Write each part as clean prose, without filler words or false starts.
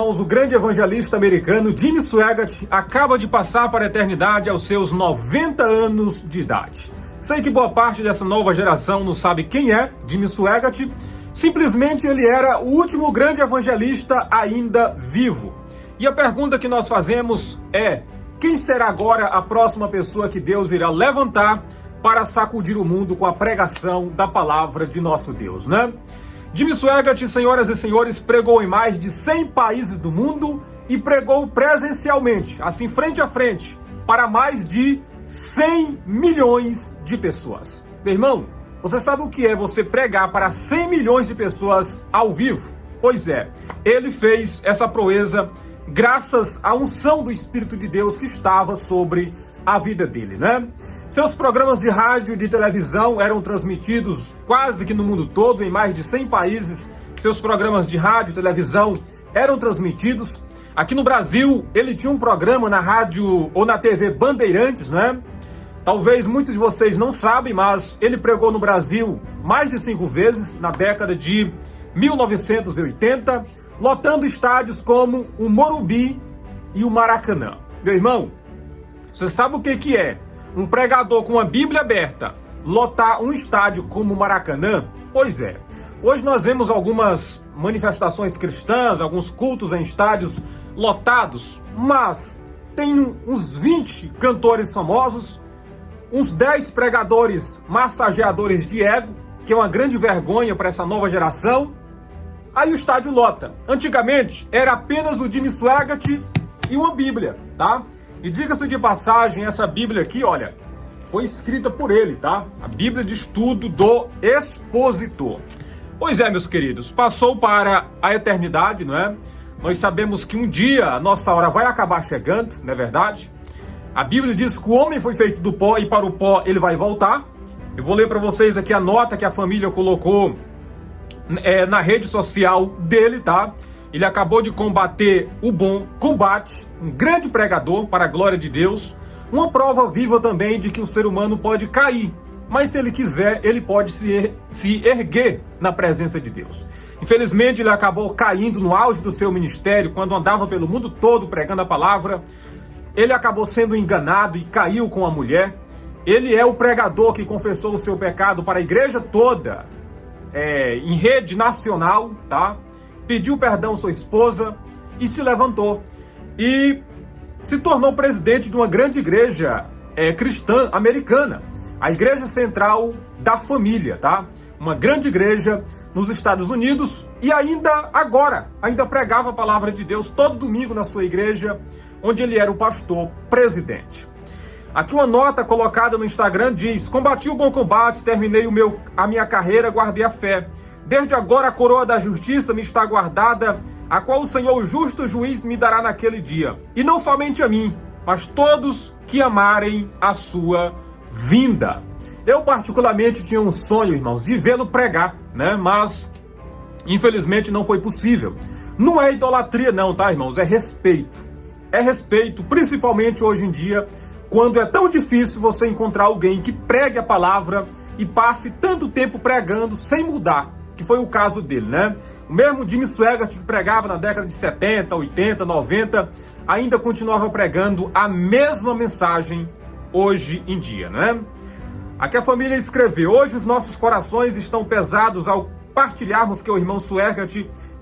irmãos, o grande evangelista americano Jimmy Swaggart acaba de passar para a eternidade aos seus 90 anos de idade. Sei que boa parte dessa nova geração não sabe quem é Jimmy Swaggart. Simplesmente ele era o último grande evangelista ainda vivo. E a pergunta que nós fazemos é: quem será agora a próxima pessoa que Deus irá levantar para sacudir o mundo com a pregação da palavra de nosso Deus, né? Jimmy Swaggart, senhoras e senhores, pregou em mais de 100 países do mundo e pregou presencialmente, assim frente a frente, para mais de 100 milhões de pessoas. Meu irmão, você sabe o que é você pregar para 100 milhões de pessoas ao vivo? Pois é, ele fez essa proeza graças à unção do Espírito de Deus que estava sobre a vida dele, né? Seus programas de rádio e de televisão eram transmitidos quase que no mundo todo, em mais de 100 países. Seus programas de rádio e televisão eram transmitidos. Aqui no Brasil, ele tinha um programa na rádio ou na TV Bandeirantes, né? Talvez muitos de vocês não sabem, mas ele pregou no Brasil mais de 5 vezes na década de 1980, lotando estádios como o Morumbi e o Maracanã. Meu irmão, você sabe o que é um pregador com a Bíblia aberta lotar um estádio como o Maracanã? Pois é. Hoje nós vemos algumas manifestações cristãs, alguns cultos em estádios lotados, mas tem uns 20 cantores famosos, uns 10 pregadores massageadores de ego, que é uma grande vergonha para essa nova geração. Aí o estádio lota. Antigamente era apenas o Jimmy Swaggart e uma Bíblia, tá? E diga-se de passagem, essa Bíblia aqui, olha, foi escrita por ele, tá? A Bíblia de Estudo do Expositor. Pois é, meus queridos, passou para a eternidade, não é? Nós sabemos que um dia a nossa hora vai acabar chegando, não é verdade? A Bíblia diz que o homem foi feito do pó e para o pó ele vai voltar. Eu vou ler para vocês aqui a nota que a família colocou na rede social dele, tá? Ele acabou de combater o bom combate, um grande pregador para a glória de Deus, uma prova viva também de que o ser humano pode cair, mas se ele quiser, ele pode se erguer na presença de Deus. Infelizmente, ele acabou caindo no auge do seu ministério, quando andava pelo mundo todo pregando a palavra. Ele acabou sendo enganado e caiu com a mulher. Ele é o pregador que confessou o seu pecado para a igreja toda, em rede nacional, tá? Pediu perdão à sua esposa e se levantou. E se tornou presidente de uma grande igreja cristã americana, a Igreja Central da Família, tá? Uma grande igreja nos Estados Unidos e ainda pregava a palavra de Deus todo domingo na sua igreja, onde ele era o pastor presidente. Aqui uma nota colocada no Instagram diz: combati o bom combate, terminei a minha carreira, guardei a fé. Desde agora a coroa da justiça me está guardada, a qual o Senhor, o justo juiz, me dará naquele dia. E não somente a mim, mas todos que amarem a sua vinda. Eu particularmente tinha um sonho, irmãos, de vê-lo pregar, né? Mas infelizmente não foi possível. Não é idolatria não, tá, irmãos? É respeito. É respeito, principalmente hoje em dia, quando é tão difícil você encontrar alguém que pregue a palavra e passe tanto tempo pregando sem mudar, que foi o caso dele, né? O mesmo Jimmy Swaggart, que pregava na década de 70, 80, 90, ainda continuava pregando a mesma mensagem hoje em dia, né? Aqui a família escreveu: hoje os nossos corações estão pesados ao partilharmos que o irmão Swaggart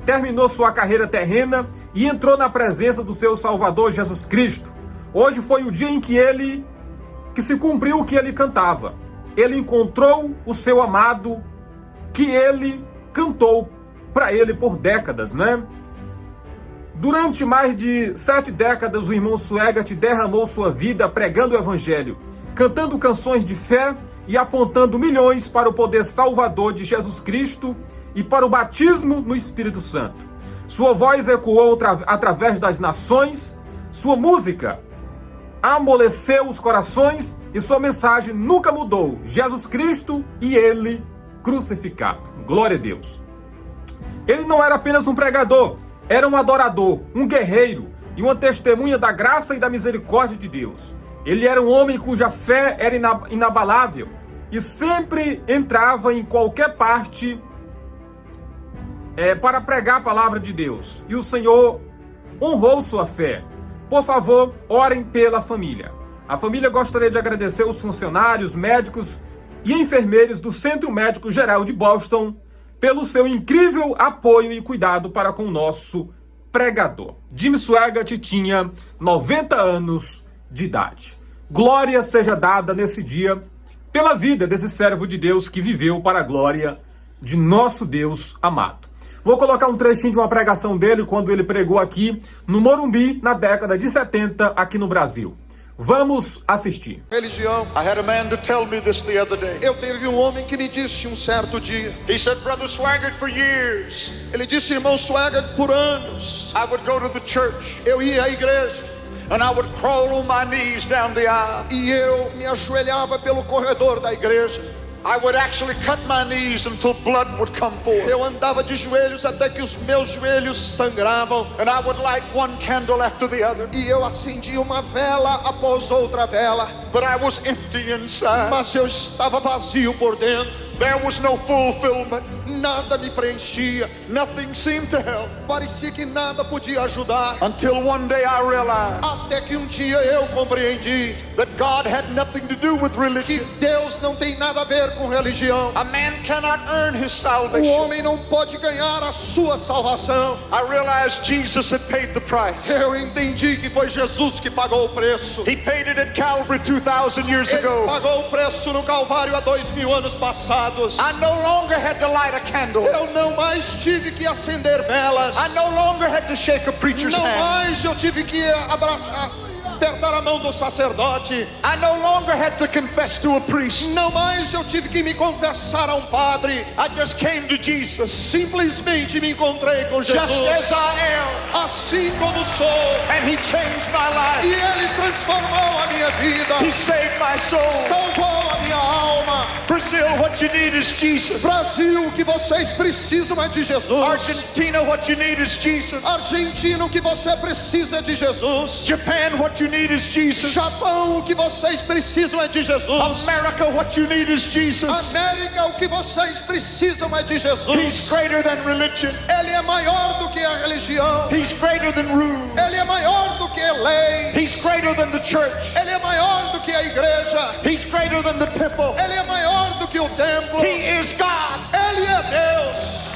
terminou sua carreira terrena e entrou na presença do seu Salvador Jesus Cristo. Hoje foi o dia em que se cumpriu o que ele cantava. Ele encontrou o seu amado, que ele cantou para ele por décadas, né? Durante mais de 7 décadas, o irmão Swaggart derramou sua vida pregando o evangelho, cantando canções de fé e apontando milhões para o poder salvador de Jesus Cristo e para o batismo no Espírito Santo. Sua voz ecoou através das nações, sua música amoleceu os corações e sua mensagem nunca mudou: Jesus Cristo e ele crucificado. Glória a Deus. Ele não era apenas um pregador, era um adorador, um guerreiro e uma testemunha da graça e da misericórdia de Deus. Ele era um homem cuja fé era inabalável e sempre entrava em qualquer parte para pregar a palavra de Deus. E o Senhor honrou sua fé. Por favor, orem pela família. A família gostaria de agradecer os funcionários, médicos e enfermeiros do Centro Médico Geral de Boston pelo seu incrível apoio e cuidado para com o nosso pregador. Jimmy Swaggart tinha 90 anos de idade. Glória seja dada nesse dia pela vida desse servo de Deus que viveu para a glória de nosso Deus amado. Vou colocar um trechinho de uma pregação dele quando ele pregou aqui no Morumbi na década de 70 aqui no Brasil. Vamos assistir. Religião. I had a man to tell me this the other day. Eu teve um homem que me disse certo dia. He said, Brother Swaggart, for years, Ele disse, irmão Swaggart, por anos, I would go to the church eu ia à igreja and I would crawl on my knees down the aisle. e eu me ajoelhava pelo corredor da igreja. I would actually cut my knees until blood would come forth. Eu andava de joelhos até que os meus joelhos sangravam. And I would light one candle after the other. E eu acendia uma vela após outra vela. But I was empty inside. Mas eu estava vazio por dentro. There was no fulfillment. Nada me preenchia. Nothing seemed to help. Parecia que nada podia ajudar. Until one day I realized Até que um dia eu compreendi that God had nothing to do with que religion. Deus não tem nada a ver com religião. A man cannot earn his O salvation. homem não pode ganhar a sua salvação. I realized Jesus had paid the price. Eu entendi que foi Jesus que pagou o preço. He paid it at Calvary 2,000 years Ele ago. pagou o preço no Calvário há 2000 anos passados. I no longer had to light a candle. Eu não mais tive que acender velas. I no longer had to shake a preacher's Não hand. mais eu tive que apertar a mão do sacerdote. I no longer had to confess to a priest. Não mais eu tive que me confessar a um padre. I just came to Jesus Simplesmente me encontrei com just as Jesus. I am, Assim como sou. and He changed my E life. Ele transformou a minha vida. He saved my soul. Salvou a minha alma. Brazil, what you need is Jesus. Brasil, o que vocês precisam é de Jesus. Argentina, what you need is Jesus. Argentina, o que você precisa é de Jesus. Japan, what you need is Jesus. Japão, o que vocês precisam é de Jesus. America, what you need is Jesus. América, o que vocês precisam é de He's Jesus. greater than religion. Ele é maior do que a religião. He's greater than rules. Ele é maior do que leis. He's greater than the church. Ele é maior do que a igreja. He's greater than the temple. Ele é maior do que o templo. He is God. Ele é Deus.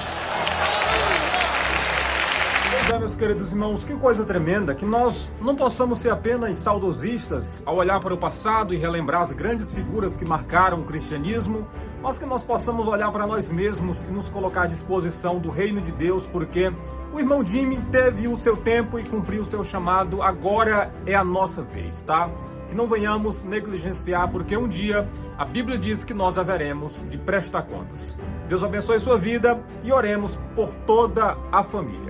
Pois é, meus queridos irmãos, que coisa tremenda que nós não possamos ser apenas saudosistas ao olhar para o passado e relembrar as grandes figuras que marcaram o cristianismo, mas que nós possamos olhar para nós mesmos e nos colocar à disposição do reino de Deus, porque o irmão Jimmy teve o seu tempo e cumpriu o seu chamado, agora é a nossa vez, tá? Que não venhamos negligenciar, porque um dia a Bíblia diz que nós haveremos de prestar contas. Deus abençoe sua vida e oremos por toda a família.